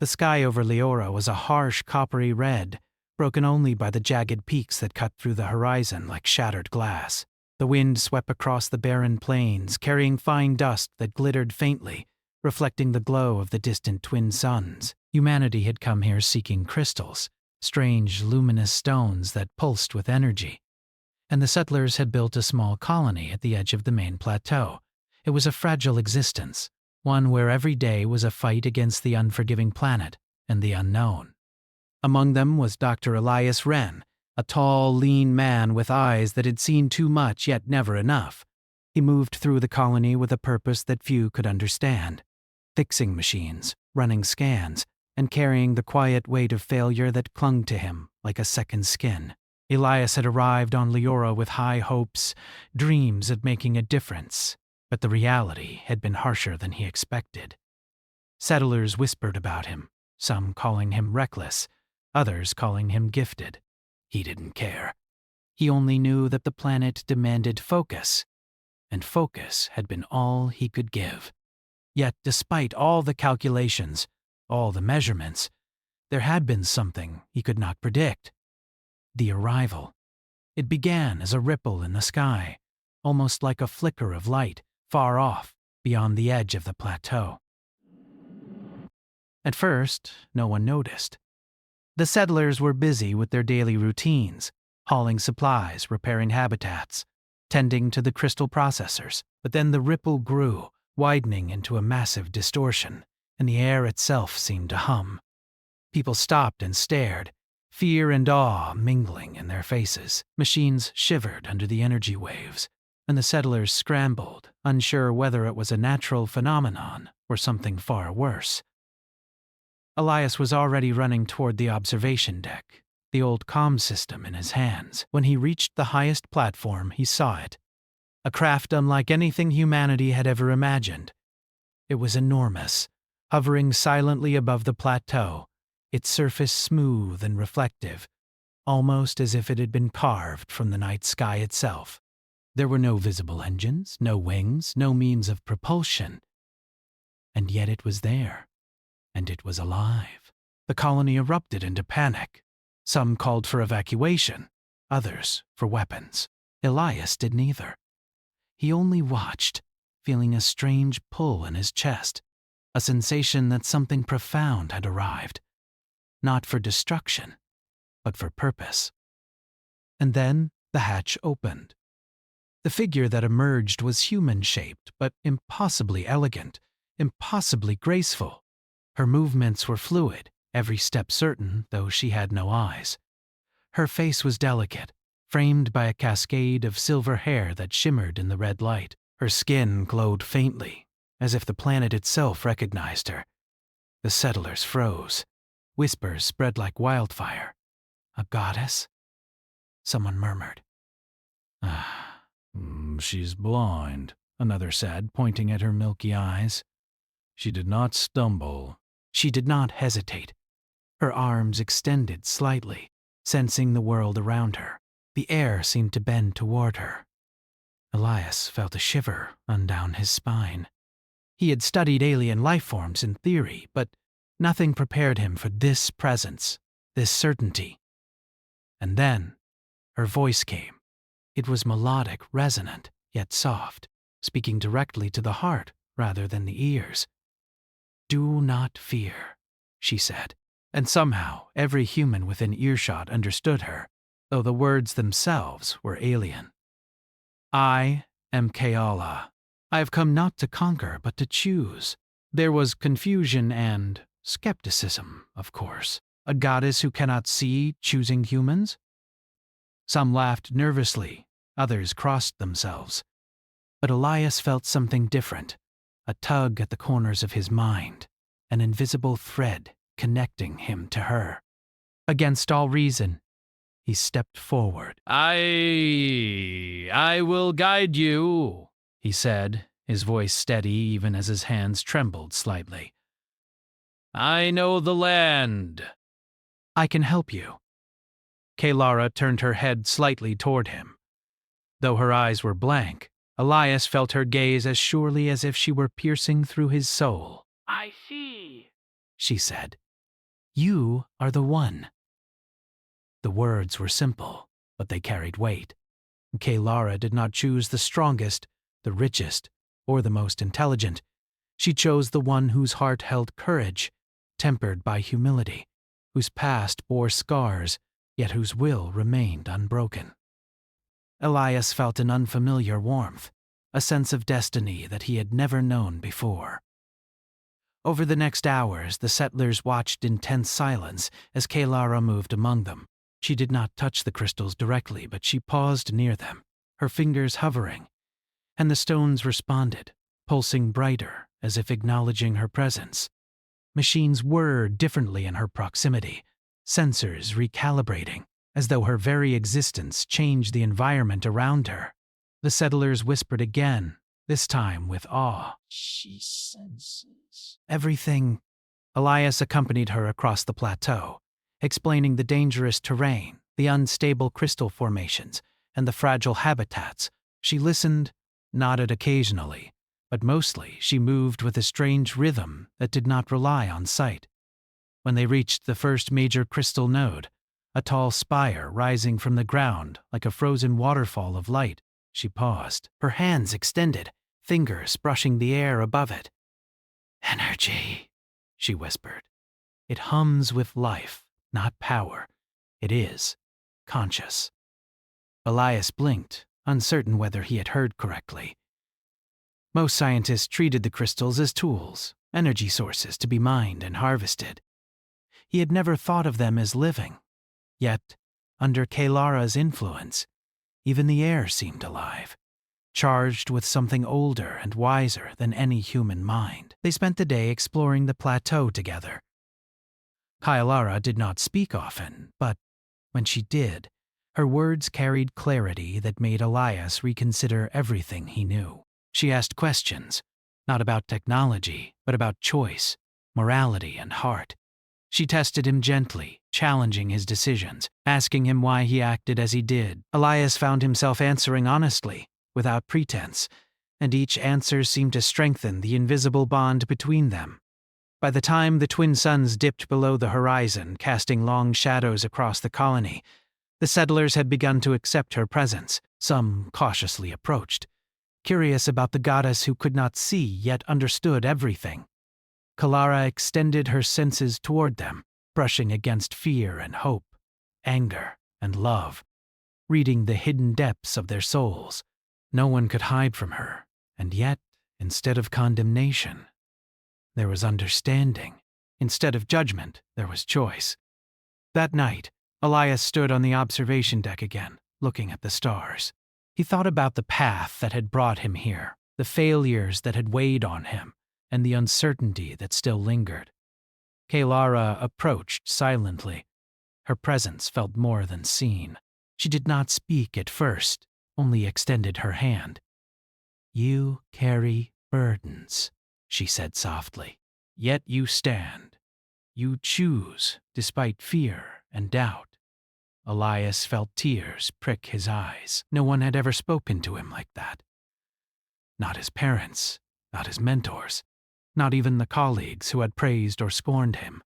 The sky over Leora was a harsh coppery red, broken only by the jagged peaks that cut through the horizon like shattered glass. The wind swept across the barren plains, carrying fine dust that glittered faintly, reflecting the glow of the distant twin suns. Humanity had come here seeking crystals, strange luminous stones that pulsed with energy. And the settlers had built a small colony at the edge of the main plateau. It was a fragile existence, one where every day was a fight against the unforgiving planet and the unknown. Among them was Dr. Elias Wren, a tall, lean man with eyes that had seen too much yet never enough. He moved through the colony with a purpose that few could understand, fixing machines, running scans, and carrying the quiet weight of failure that clung to him like a second skin. Elias had arrived on Leora with high hopes, dreams of making a difference, but the reality had been harsher than he expected. Settlers whispered about him, some calling him reckless, others calling him gifted. He didn't care. He only knew that the planet demanded focus, and focus had been all he could give. Yet despite all the calculations, all the measurements, there had been something he could not predict. The arrival. It began as a ripple in the sky, almost like a flicker of light, far off, beyond the edge of the plateau. At first, no one noticed. The settlers were busy with their daily routines, hauling supplies, repairing habitats, tending to the crystal processors. But then the ripple grew, widening into a massive distortion, and the air itself seemed to hum. People stopped and stared, fear and awe mingling in their faces. Machines shivered under the energy waves, and the settlers scrambled, unsure whether it was a natural phenomenon or something far worse. Elias was already running toward the observation deck, the old comm system in his hands. When he reached the highest platform, he saw it. A craft unlike anything humanity had ever imagined. It was enormous, hovering silently above the plateau, its surface smooth and reflective, almost as if it had been carved from the night sky itself. There were no visible engines, no wings, no means of propulsion. And yet it was there. And it was alive. The colony erupted into panic. Some called for evacuation, others for weapons. Elias did neither. He only watched, feeling a strange pull in his chest, a sensation that something profound had arrived, not for destruction, but for purpose. And then the hatch opened. The figure that emerged was human-shaped, but impossibly elegant, impossibly graceful. Her movements were fluid, every step certain, though she had no eyes. Her face was delicate, framed by a cascade of silver hair that shimmered in the red light. Her skin glowed faintly, as if the planet itself recognized her. The settlers froze. Whispers spread like wildfire. A goddess? Someone murmured. She's blind, another said, pointing at her milky eyes. She did not stumble. She did not hesitate. Her arms extended slightly, sensing the world around her. The air seemed to bend toward her. Elias felt a shiver run down his spine. He had studied alien life forms in theory, but nothing prepared him for this presence, this certainty. And then, her voice came. It was melodic, resonant, yet soft, speaking directly to the heart rather than the ears. "Do not fear," she said, and somehow every human within earshot understood her, though the words themselves were alien. "I am Keala. I have come not to conquer, but to choose." There was confusion and skepticism, of course. A goddess who cannot see choosing humans? Some laughed nervously, others crossed themselves. But Elias felt something different, a tug at the corners of his mind, an invisible thread connecting him to her. Against all reason, he stepped forward. I will guide you," he said, his voice steady even as his hands trembled slightly. "I know the land." "I can help you." Kelara turned her head slightly toward him. Though her eyes were blank, Elias felt her gaze as surely as if she were piercing through his soul. "I see," she said, You are the one. The words were simple, but they carried weight. Kaylara did not choose the strongest, the richest, or the most intelligent. She chose the one whose heart held courage, tempered by humility, whose past bore scars, yet whose will remained unbroken. Elias felt an unfamiliar warmth, a sense of destiny that he had never known before. Over the next hours, the settlers watched in tense silence as Kaylara moved among them. She did not touch the crystals directly, but she paused near them, her fingers hovering, and the stones responded, pulsing brighter as if acknowledging her presence. Machines whirred differently in her proximity, sensors recalibrating, as though her very existence changed the environment around her. The settlers whispered again, this time with awe. She senses Everything. Elias accompanied her across the plateau, explaining the dangerous terrain, the unstable crystal formations, and the fragile habitats. She listened, nodded occasionally, but mostly she moved with a strange rhythm that did not rely on sight. When they reached the first major crystal node, a tall spire rising from the ground like a frozen waterfall of light, she paused, her hands extended, fingers brushing the air above it. "Energy," she whispered. "It hums with life, not power. It is conscious." Elias blinked, uncertain whether he had heard correctly. Most scientists treated the crystals as tools, energy sources to be mined and harvested. He had never thought of them as living. Yet, under Kaylara's influence, even the air seemed alive, charged with something older and wiser than any human mind. They spent the day exploring the plateau together. Kaylara did not speak often, but when she did, her words carried clarity that made Elias reconsider everything he knew. She asked questions, not about technology, but about choice, morality, and heart. She tested him gently, challenging his decisions, asking him why he acted as he did. Elias found himself answering honestly, without pretense, and each answer seemed to strengthen the invisible bond between them. By the time the twin suns dipped below the horizon, casting long shadows across the colony, the settlers had begun to accept her presence. Some cautiously approached, curious about the goddess who could not see yet understood everything. Kalara extended her senses toward them, brushing against fear and hope, anger and love, reading the hidden depths of their souls. No one could hide from her, and yet, instead of condemnation, there was understanding. Instead of judgment, there was choice. That night, Elias stood on the observation deck again, looking at the stars. He thought about the path that had brought him here, the failures that had weighed on him, and the uncertainty that still lingered. Kaylara approached silently. Her presence felt more than seen. She did not speak at first, only extended her hand. "You carry burdens," she said softly. "Yet you stand. You choose, despite fear and doubt." Elias felt tears prick his eyes. No one had ever spoken to him like that. Not his parents, not his mentors, not even the colleagues who had praised or scorned him.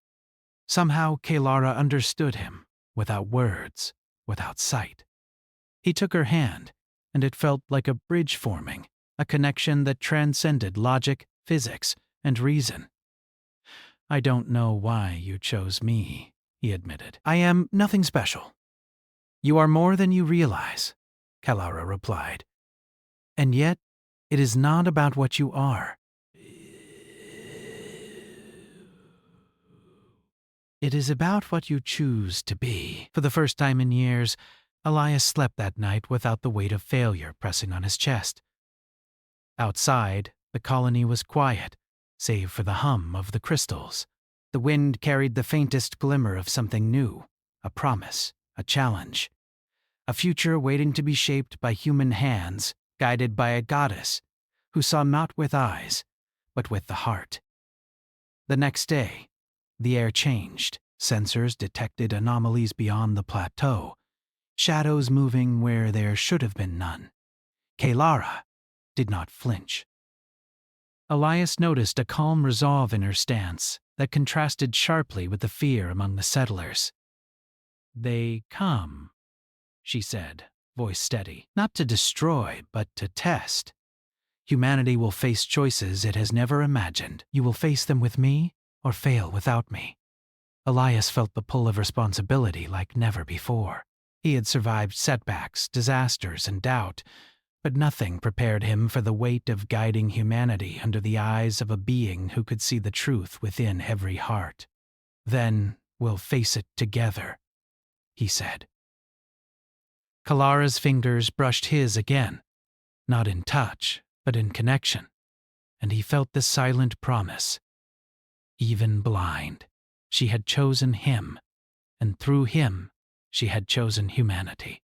Somehow Kaylara understood him, without words, without sight. He took her hand, and it felt like a bridge forming, a connection that transcended logic, physics, and reason. "I don't know why you chose me," he admitted. "I am nothing special." "You are more than you realize," Kaylara replied. "And yet, it is not about what you are. It is about what you choose to be." For the first time in years, Elias slept that night without the weight of failure pressing on his chest. Outside, the colony was quiet, save for the hum of the crystals. The wind carried the faintest glimmer of something new, a promise, a challenge. A future waiting to be shaped by human hands, guided by a goddess who saw not with eyes, but with the heart. The next day, the air changed. Sensors detected anomalies beyond the plateau, shadows moving where there should have been none. Kaylara did not flinch. Elias noticed a calm resolve in her stance, that contrasted sharply with the fear among the settlers. "They come," she said, voice steady, "not to destroy, but to test. Humanity will face choices it has never imagined. You will face them with me, or fail without me." Elias felt the pull of responsibility like never before. He had survived setbacks, disasters, and doubt, but nothing prepared him for the weight of guiding humanity under the eyes of a being who could see the truth within every heart. "Then we'll face it together," he said. Kalara's fingers brushed his again, not in touch, but in connection, and he felt the silent promise. Even blind, she had chosen him, and through him, she had chosen humanity.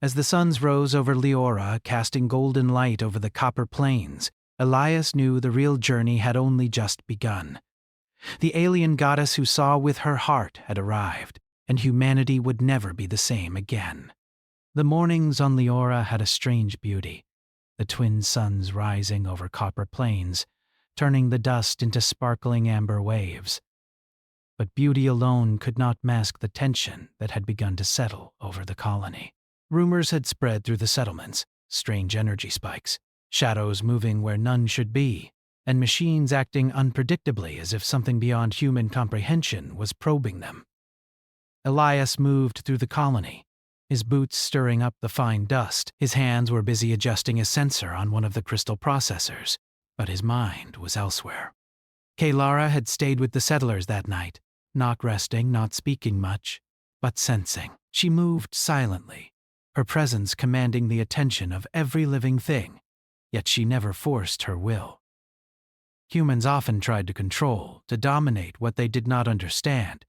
As the suns rose over Leora, casting golden light over the copper plains, Elias knew the real journey had only just begun. The alien goddess who saw with her heart had arrived, and humanity would never be the same again. The mornings on Leora had a strange beauty, the twin suns rising over copper plains, turning the dust into sparkling amber waves. But beauty alone could not mask the tension that had begun to settle over the colony. Rumors had spread through the settlements, strange energy spikes, shadows moving where none should be, and machines acting unpredictably as if something beyond human comprehension was probing them. Elias moved through the colony, his boots stirring up the fine dust. His hands were busy adjusting a sensor on one of the crystal processors, but his mind was elsewhere. Kalara had stayed with the settlers that night, not resting, not speaking much, but sensing. She moved silently, her presence commanding the attention of every living thing, yet she never forced her will. Humans often tried to control, to dominate what they did not understand.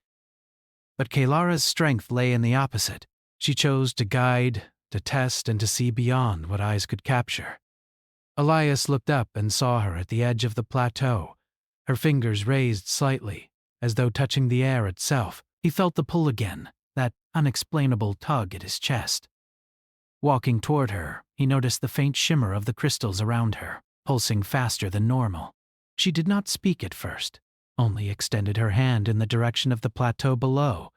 But Kalara's strength lay in the opposite. She chose to guide, to test, and to see beyond what eyes could capture. Elias looked up and saw her at the edge of the plateau, her fingers raised slightly, as though touching the air itself. He felt the pull again, that unexplainable tug at his chest. Walking toward her, he noticed the faint shimmer of the crystals around her, pulsing faster than normal. She did not speak at first, only extended her hand in the direction of the plateau below.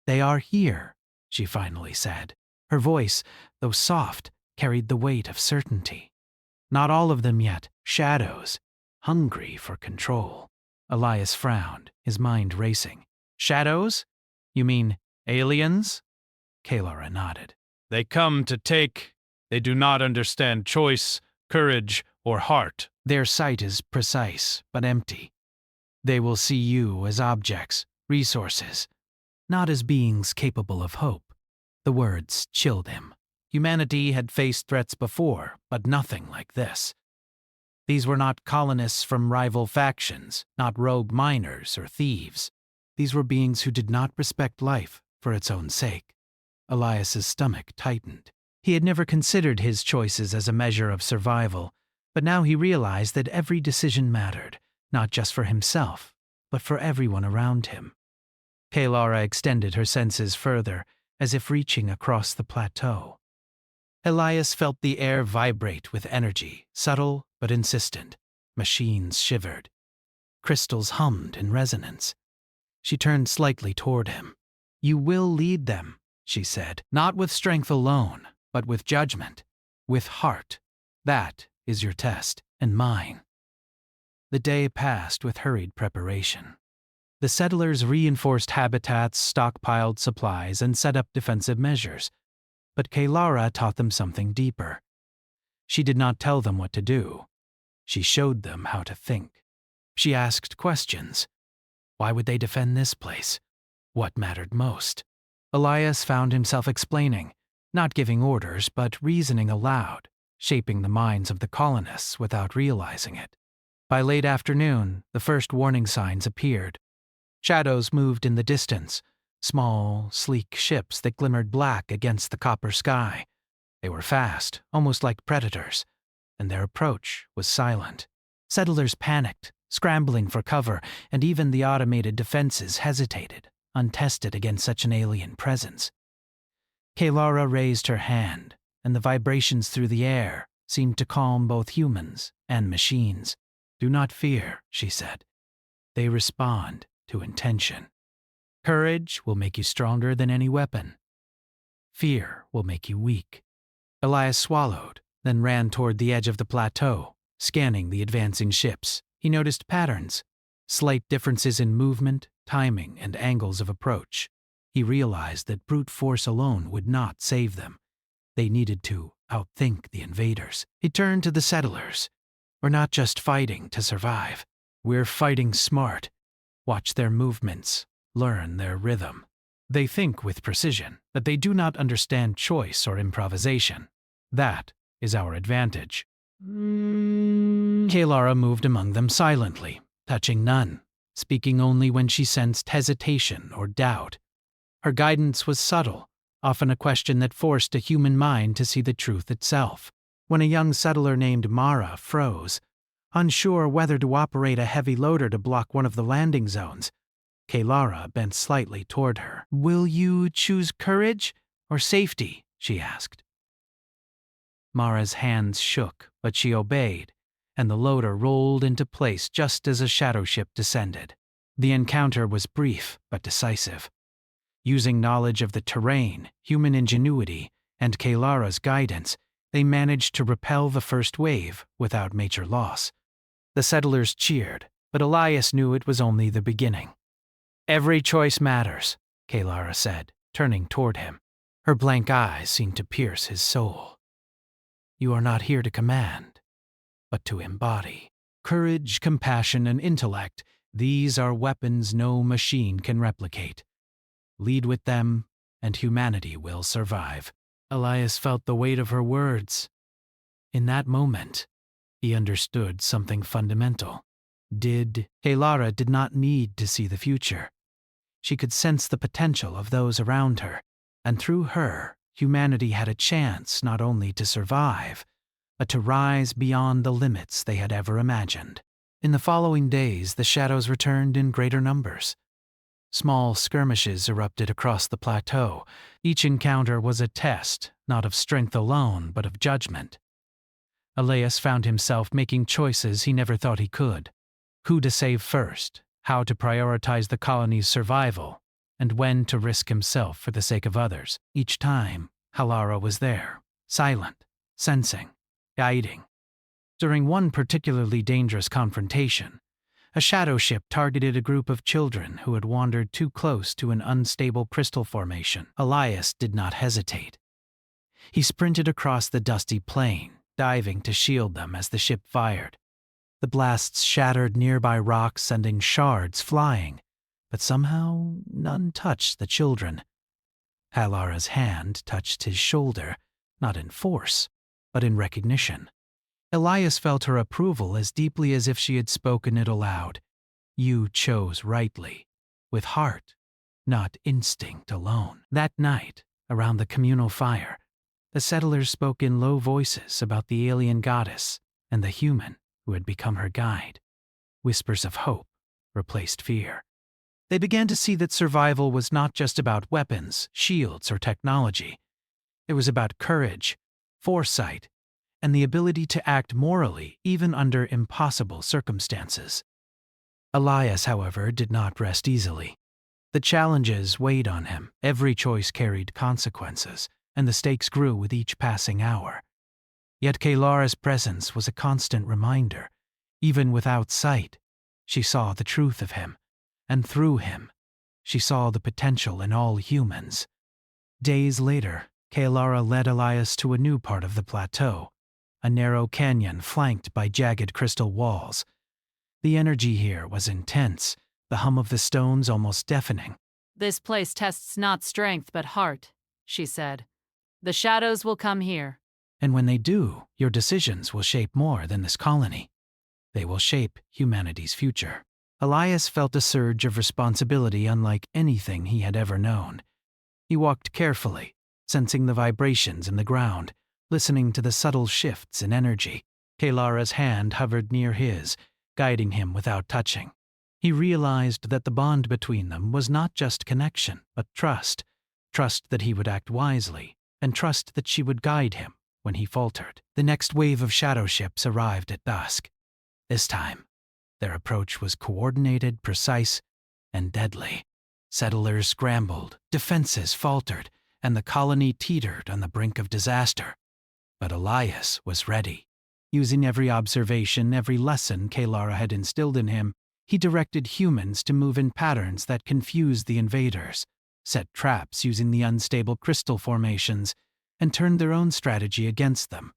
"They are here," she finally said. Her voice, though soft, carried the weight of certainty. "Not all of them yet, shadows, hungry for control." Elias frowned, his mind racing. "Shadows? You mean aliens?" Kalara nodded. "They come to take. They do not understand choice, courage, or heart." "Their sight is precise, but empty. They will see you as objects, resources, not as beings capable of hope." The words chilled him. Humanity had faced threats before, but nothing like this. These were not colonists from rival factions, not rogue miners or thieves. These were beings who did not respect life for its own sake. Elias's stomach tightened. He had never considered his choices as a measure of survival, but now he realized that every decision mattered, not just for himself, but for everyone around him. Kalara extended her senses further, as if reaching across the plateau. Elias felt the air vibrate with energy, subtle but insistent. Machines shivered. Crystals hummed in resonance. She turned slightly toward him. "You will lead them," she said, "not with strength alone, but with judgment, with heart. That is your test, and mine." The day passed with hurried preparation. The settlers reinforced habitats, stockpiled supplies, and set up defensive measures. But Kalara taught them something deeper. She did not tell them what to do. She showed them how to think. She asked questions. Why would they defend this place? What mattered most? Elias found himself explaining, not giving orders, but reasoning aloud, shaping the minds of the colonists without realizing it. By late afternoon, the first warning signs appeared. Shadows moved in the distance, small, sleek ships that glimmered black against the copper sky. They were fast, almost like predators, and their approach was silent. Settlers panicked, scrambling for cover, and even the automated defenses hesitated, untested against such an alien presence. Kalara raised her hand, and the vibrations through the air seemed to calm both humans and machines. "Do not fear," she said. They respond to intention. Courage will make you stronger than any weapon. Fear will make you weak. Elias swallowed, then ran toward the edge of the plateau, scanning the advancing ships. He noticed patterns, slight differences in movement, timing, and angles of approach. He realized that brute force alone would not save them. They needed to outthink the invaders. He turned to the settlers. We're not just fighting to survive. We're fighting smart. Watch their movements. Learn their rhythm. They think with precision, but they do not understand choice or improvisation. That is our advantage. Kalara moved among them silently, touching none, speaking only when she sensed hesitation or doubt. Her guidance was subtle, often a question that forced a human mind to see the truth itself. When a young settler named Mara froze, unsure whether to operate a heavy loader to block one of the landing zones, Kalara bent slightly toward her. "Will you choose courage or safety?" she asked. Mara's hands shook, but she obeyed, and the loader rolled into place just as a shadow ship descended. The encounter was brief but decisive. Using knowledge of the terrain, human ingenuity, and Kalara's guidance, they managed to repel the first wave without major loss. The settlers cheered, but Elias knew it was only the beginning. "Every choice matters," Kalara said, turning toward him. Her blank eyes seemed to pierce his soul. "You are not here to command, but to embody. Courage, compassion, and intellect, these are weapons no machine can replicate. Lead with them, and humanity will survive." Elias felt the weight of her words. In that moment, he understood something fundamental. Kalara did not need to see the future. She could sense the potential of those around her, and through her, humanity had a chance not only to survive, but to rise beyond the limits they had ever imagined. In the following days, the shadows returned in greater numbers. Small skirmishes erupted across the plateau. Each encounter was a test, not of strength alone, but of judgment. Elias found himself making choices he never thought he could. Who to save first, how to prioritize the colony's survival, and when to risk himself for the sake of others. Each time, Kalara was there, silent, sensing, guiding. During one particularly dangerous confrontation, a shadow ship targeted a group of children who had wandered too close to an unstable crystal formation. Elias did not hesitate. He sprinted across the dusty plain, diving to shield them as the ship fired. The blasts shattered nearby rocks, sending shards flying, but somehow none touched the children. Kalara's hand touched his shoulder, not in force, but in recognition. Elias felt her approval as deeply as if she had spoken it aloud. "You chose rightly, with heart, not instinct alone." That night, around the communal fire, the settlers spoke in low voices about the alien goddess and the human who had become her guide. Whispers of hope replaced fear. They began to see that survival was not just about weapons, shields, or technology. It was about courage, foresight, and the ability to act morally even under impossible circumstances. Elias, however, did not rest easily. The challenges weighed on him. Every choice carried consequences, and the stakes grew with each passing hour. Yet Kalara's presence was a constant reminder. Even without sight, she saw the truth of him, and through him, she saw the potential in all humans. Days later, Kalara led Elias to a new part of the plateau, a narrow canyon flanked by jagged crystal walls. The energy here was intense, the hum of the stones almost deafening. "This place tests not strength but heart," she said. "The shadows will come here." "And when they do, your decisions will shape more than this colony. They will shape humanity's future." Elias felt a surge of responsibility unlike anything he had ever known. He walked carefully, sensing the vibrations in the ground, listening to the subtle shifts in energy. Kalara's hand hovered near his, guiding him without touching. He realized that the bond between them was not just connection, but trust. Trust that he would act wisely, and trust that she would guide him when he faltered. The next wave of shadow ships arrived at dusk. This time, Their approach was coordinated, precise, and deadly. Settlers scrambled, defenses faltered, and the colony teetered on the brink of disaster. But Elias was ready. Using every observation, every lesson Kalara had instilled in him, he directed humans to move in patterns that confused the invaders, set traps using the unstable crystal formations, and turned their own strategy against them.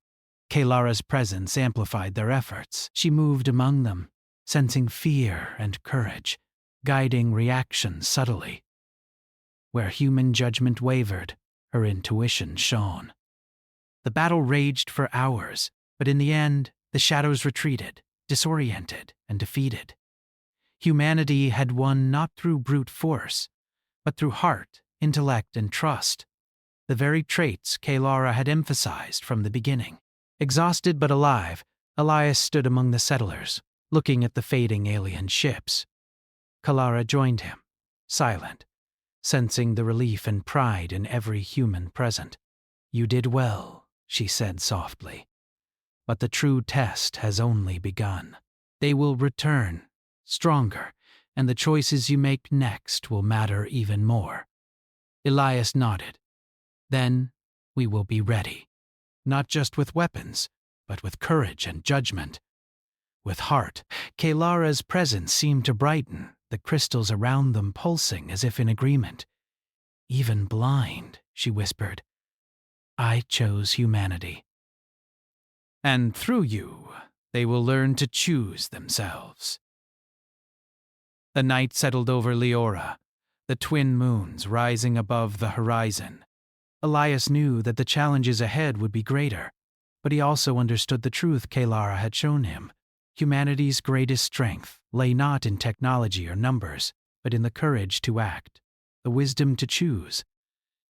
Kalara's presence amplified their efforts. She moved among them, sensing fear and courage, guiding reactions subtly. Where human judgment wavered, her intuition shone. The battle raged for hours, but in the end, the shadows retreated, disoriented and defeated. Humanity had won not through brute force, but through heart, intellect, and trust, the very traits Kalara had emphasized from the beginning. Exhausted but alive, Elias stood among the settlers, looking at the fading alien ships. Kalara joined him, silent, sensing the relief and pride in every human present. "You did well," she said softly. "But the true test has only begun. They will return, stronger, and the choices you make next will matter even more." Elias nodded. "Then we will be ready. Not just with weapons, but with courage and judgment. With heart." Kalara's presence seemed to brighten, the crystals around them pulsing as if in agreement. "Even blind," she whispered, "I chose humanity. And through you, they will learn to choose themselves." The night settled over Leora, the twin moons rising above the horizon. Elias knew that the challenges ahead would be greater, but he also understood the truth Kalara had shown him. Humanity's greatest strength lay not in technology or numbers, but in the courage to act, the wisdom to choose,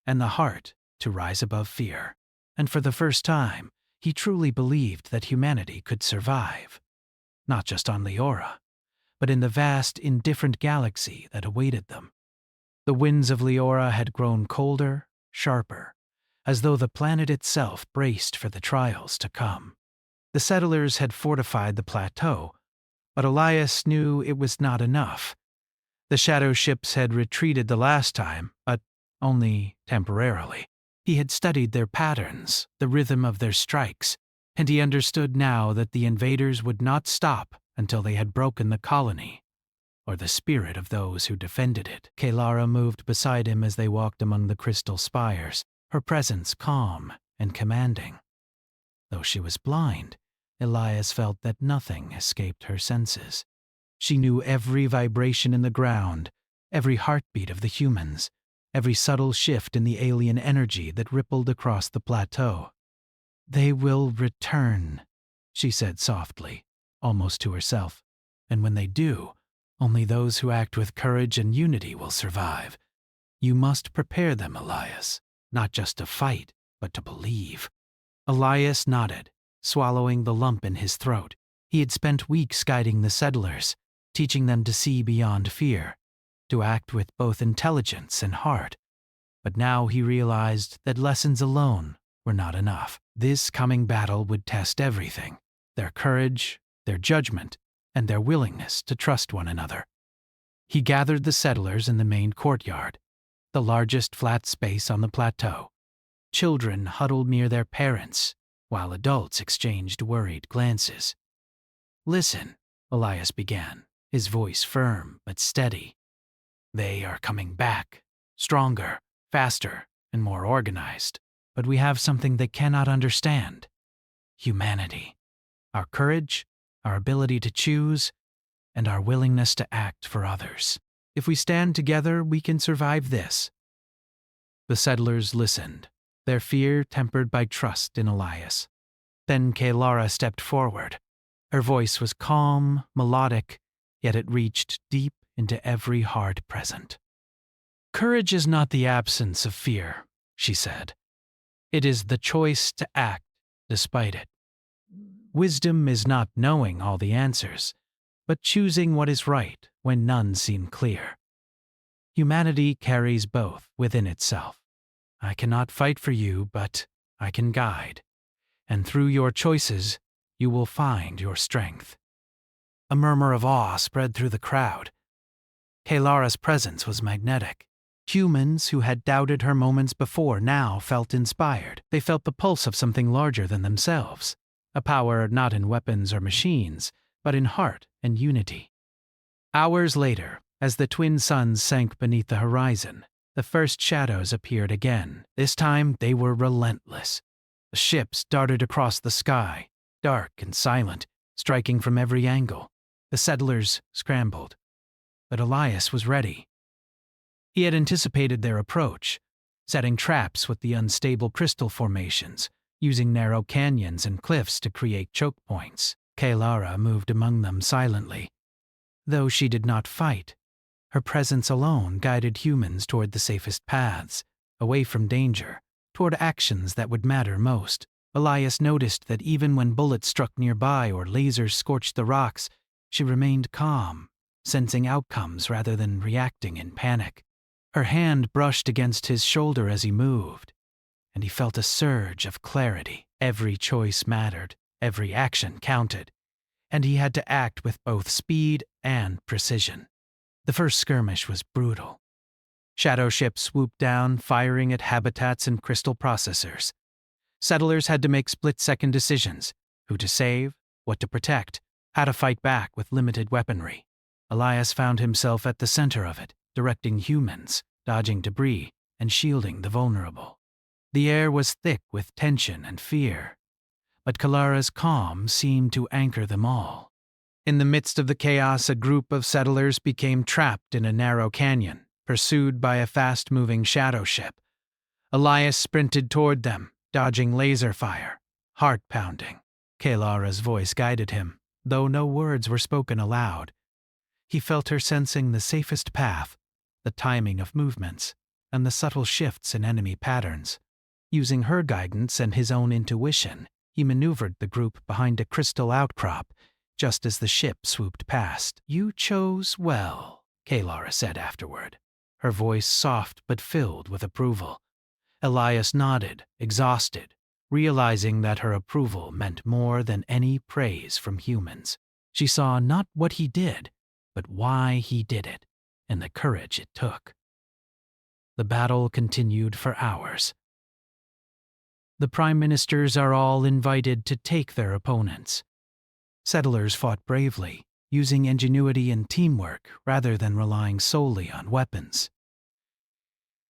and the heart to rise above fear. And for the first time, he truly believed that humanity could survive, not just on Leora, but in the vast, indifferent galaxy that awaited them. The winds of Leora had grown colder, sharper, as though the planet itself braced for the trials to come. The settlers had fortified the plateau, but Elias knew it was not enough. The shadow ships had retreated the last time, but only temporarily. He had studied their patterns, the rhythm of their strikes, and he understood now that the invaders would not stop until they had broken the colony, or the spirit of those who defended it. Kalara moved beside him as they walked among the crystal spires, her presence calm and commanding. Though she was blind, Elias felt that nothing escaped her senses. She knew every vibration in the ground, every heartbeat of the humans, every subtle shift in the alien energy that rippled across the plateau. "They will return," she said softly, almost to herself. "And when they do, only those who act with courage and unity will survive. You must prepare them, Elias, not just to fight, but to believe." Elias nodded, swallowing the lump in his throat. He had spent weeks guiding the settlers, teaching them to see beyond fear, to act with both intelligence and heart. But now he realized that lessons alone were not enough. This coming battle would test everything: their courage, their judgment, and their willingness to trust one another. He gathered the settlers in the main courtyard, the largest flat space on the plateau. Children huddled near their parents, while adults exchanged worried glances. "Listen," Elias began, his voice firm but steady. "They are coming back, stronger, faster, and more organized. But we have something they cannot understand: humanity. Our courage, our ability to choose, and our willingness to act for others. If we stand together, we can survive this." The settlers listened, their fear tempered by trust in Elias. Then Kalara stepped forward. Her voice was calm, melodic, yet it reached deep into every heart present. "Courage is not the absence of fear," she said. "It is the choice to act despite it. Wisdom is not knowing all the answers, but choosing what is right when none seem clear. Humanity carries both within itself. I cannot fight for you, but I can guide. And through your choices, you will find your strength." A murmur of awe spread through the crowd. Kalara's presence was magnetic. Humans who had doubted her moments before now felt inspired. They felt the pulse of something larger than themselves, a power not in weapons or machines, but in heart and unity. Hours later, as the twin suns sank beneath the horizon, the first shadows appeared again. This time they were relentless. The ships darted across the sky, dark and silent, striking from every angle. The settlers scrambled. But Elias was ready. He had anticipated their approach, setting traps with the unstable crystal formations, using narrow canyons and cliffs to create choke points. Kalara moved among them silently. Though she did not fight, her presence alone guided humans toward the safest paths, away from danger, toward actions that would matter most. Elias noticed that even when bullets struck nearby or lasers scorched the rocks, she remained calm, sensing outcomes rather than reacting in panic. Her hand brushed against his shoulder as he moved, and he felt a surge of clarity. Every choice mattered, every action counted, and he had to act with both speed and precision. The first skirmish was brutal. Shadow ships swooped down, firing at habitats and crystal processors. Settlers had to make split-second decisions: who to save, what to protect, how to fight back with limited weaponry. Elias found himself at the center of it, directing humans, dodging debris, and shielding the vulnerable. The air was thick with tension and fear, but Kalara's calm seemed to anchor them all. In the midst of the chaos, a group of settlers became trapped in a narrow canyon, pursued by a fast-moving shadow ship. Elias sprinted toward them, dodging laser fire, heart-pounding. Kalara's voice guided him, though no words were spoken aloud. He felt her sensing the safest path, the timing of movements, and the subtle shifts in enemy patterns. Using her guidance and his own intuition, he maneuvered the group behind a crystal outcrop, just as the ship swooped past. "You chose well," Kalara said afterward, her voice soft but filled with approval. Elias nodded, exhausted, realizing that her approval meant more than any praise from humans. She saw not what he did, but why he did it, and the courage it took. The battle continued for hours. The prime ministers are all invited to take their opponents. Settlers fought bravely, using ingenuity and teamwork rather than relying solely on weapons.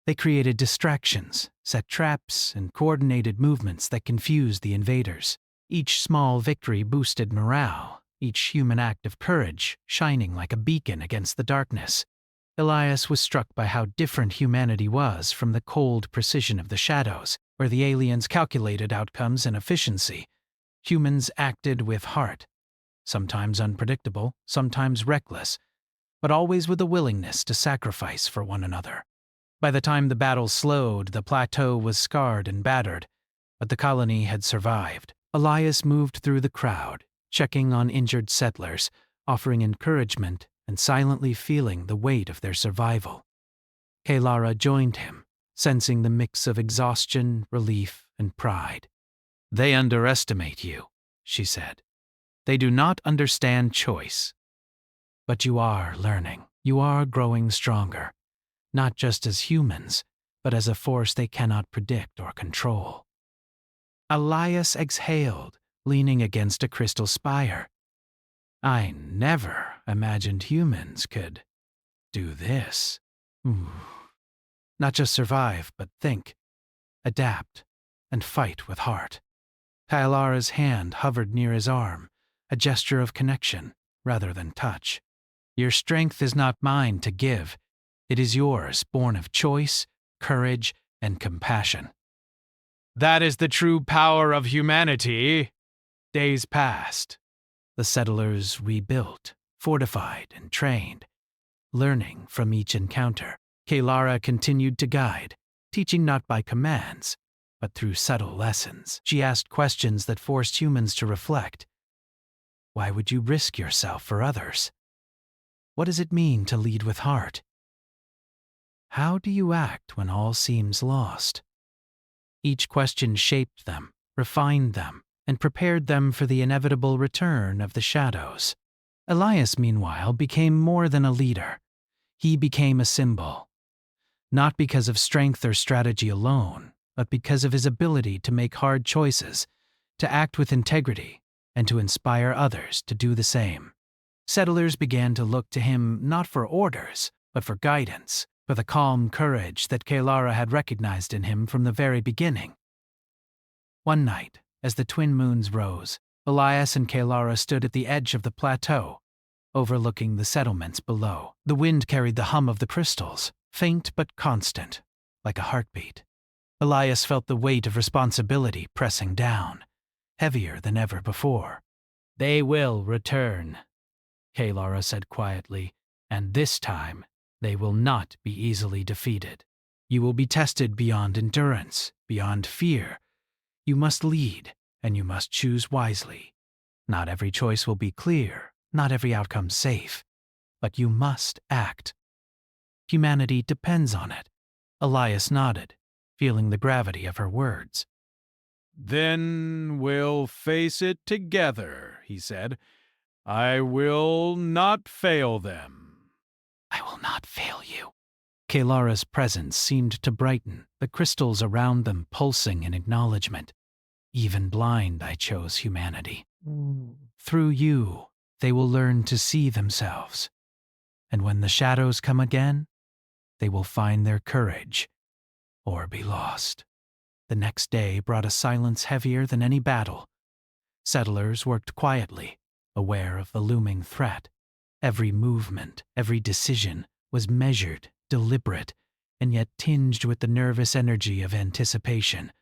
They created distractions, set traps, and coordinated movements that confused the invaders. Each small victory boosted morale, each human act of courage shining like a beacon against the darkness. Elias was struck by how different humanity was from the cold precision of the shadows, where the aliens calculated outcomes and efficiency. Humans acted with heart, sometimes unpredictable, sometimes reckless, but always with a willingness to sacrifice for one another. By the time the battle slowed, the plateau was scarred and battered, but the colony had survived. Elias moved through the crowd, checking on injured settlers, offering encouragement, and silently feeling the weight of their survival. Kalara joined him, sensing the mix of exhaustion, relief, and pride. "They underestimate you," she said. "They do not understand choice. But you are learning. You are growing stronger, not just as humans, but as a force they cannot predict or control." Elias exhaled, leaning against a crystal spire. "I never imagined humans could do this. Not just survive, but think, adapt, and fight with heart." Kalara's hand hovered near his arm, a gesture of connection rather than touch. "Your strength is not mine to give. It is yours, born of choice, courage, and compassion." "That is the true power of humanity." Days passed. The settlers rebuilt, fortified, and trained, learning from each encounter. Kalara continued to guide, teaching not by commands, but through subtle lessons. She asked questions that forced humans to reflect. Why would you risk yourself for others? What does it mean to lead with heart? How do you act when all seems lost? Each question shaped them, refined them, and prepared them for the inevitable return of the shadows. Elias, meanwhile, became more than a leader. He became a symbol. Not because of strength or strategy alone, but because of his ability to make hard choices, to act with integrity, and to inspire others to do the same. Settlers began to look to him not for orders, but for guidance, for the calm courage that Kalara had recognized in him from the very beginning. One night, as the twin moons rose, Elias and Kalara stood at the edge of the plateau, overlooking the settlements below. The wind carried the hum of the crystals, faint but constant, like a heartbeat. Elias felt the weight of responsibility pressing down, heavier than ever before. "They will return," Kalara said quietly, "and this time they will not be easily defeated. You will be tested beyond endurance, beyond fear. You must lead, and you must choose wisely. Not every choice will be clear, not every outcome safe, but you must act. Humanity depends on it." Elias nodded, feeling the gravity of her words. "Then we'll face it together," he said. "I will not fail them." "I will not fail you." Kalara's presence seemed to brighten, the crystals around them pulsing in acknowledgement. "Even blind, I chose humanity. Through you, they will learn to see themselves. And when the shadows come again, they will find their courage, or be lost." The next day brought a silence heavier than any battle. Settlers worked quietly, aware of the looming threat. Every movement, every decision was measured, deliberate, and yet tinged with the nervous energy of anticipation.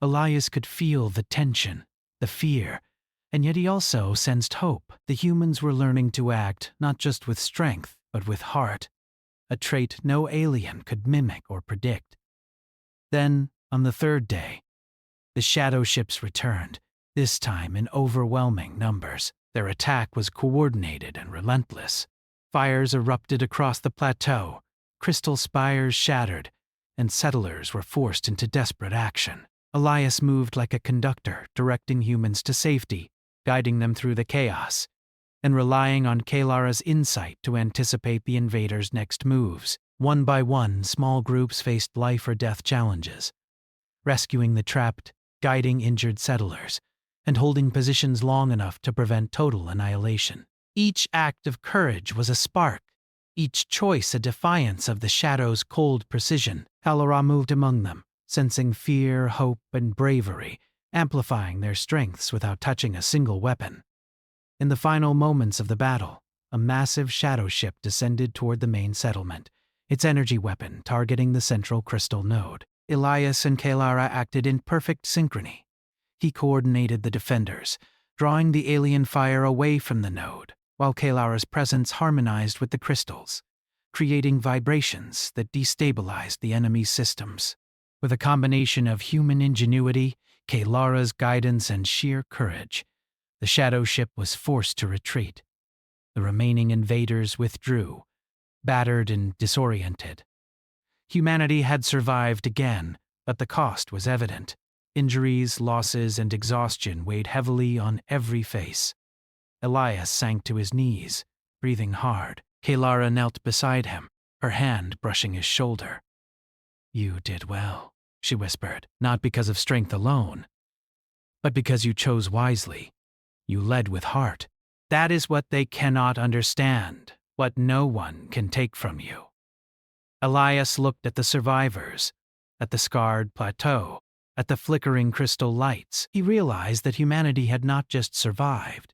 Elias could feel the tension, the fear, and yet he also sensed hope. The humans were learning to act not just with strength, but with heart, a trait no alien could mimic or predict. Then, on the third day, the shadow ships returned, this time in overwhelming numbers. Their attack was coordinated and relentless. Fires erupted across the plateau, crystal spires shattered, and settlers were forced into desperate action. Elias moved like a conductor, directing humans to safety, guiding them through the chaos, and relying on Kalara's insight to anticipate the invaders' next moves. One by one, small groups faced life or death challenges, rescuing the trapped, guiding injured settlers, and holding positions long enough to prevent total annihilation. Each act of courage was a spark, each choice a defiance of the shadow's cold precision. Kalara moved among them, sensing fear, hope, and bravery, amplifying their strengths without touching a single weapon. In the final moments of the battle, a massive shadow ship descended toward the main settlement, its energy weapon targeting the central crystal node. Elias and Kalara acted in perfect synchrony. He coordinated the defenders, drawing the alien fire away from the node, while Kalara's presence harmonized with the crystals, creating vibrations that destabilized the enemy's systems. With a combination of human ingenuity, Kalara's guidance, and sheer courage, the shadow ship was forced to retreat. The remaining invaders withdrew, battered and disoriented. Humanity had survived again, but the cost was evident. Injuries, losses, and exhaustion weighed heavily on every face. Elias sank to his knees, breathing hard. Kalara knelt beside him, her hand brushing his shoulder. "You did well," she whispered, "not because of strength alone, but because you chose wisely. You led with heart. That is what they cannot understand, what no one can take from you." Elias looked at the survivors, at the scarred plateau, at the flickering crystal lights. He realized that humanity had not just survived.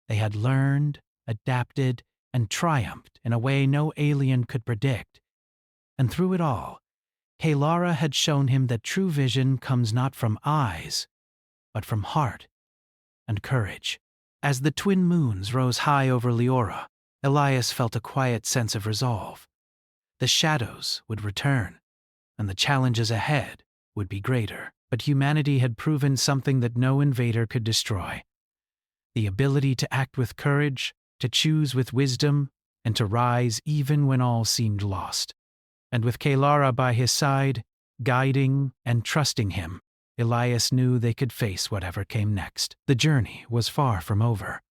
They had learned, adapted, and triumphed in a way no alien could predict. And through it all, Kalara had shown him that true vision comes not from eyes, but from heart and courage. As the twin moons rose high over Leora, Elias felt a quiet sense of resolve. The shadows would return, and the challenges ahead would be greater. But humanity had proven something that no invader could destroy: the ability to act with courage, to choose with wisdom, and to rise even when all seemed lost. And with Kalara by his side, guiding and trusting him, Elias knew they could face whatever came next. The journey was far from over.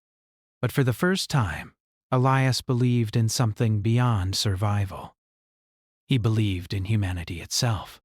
But for the first time, Elias believed in something beyond survival. He believed in humanity itself.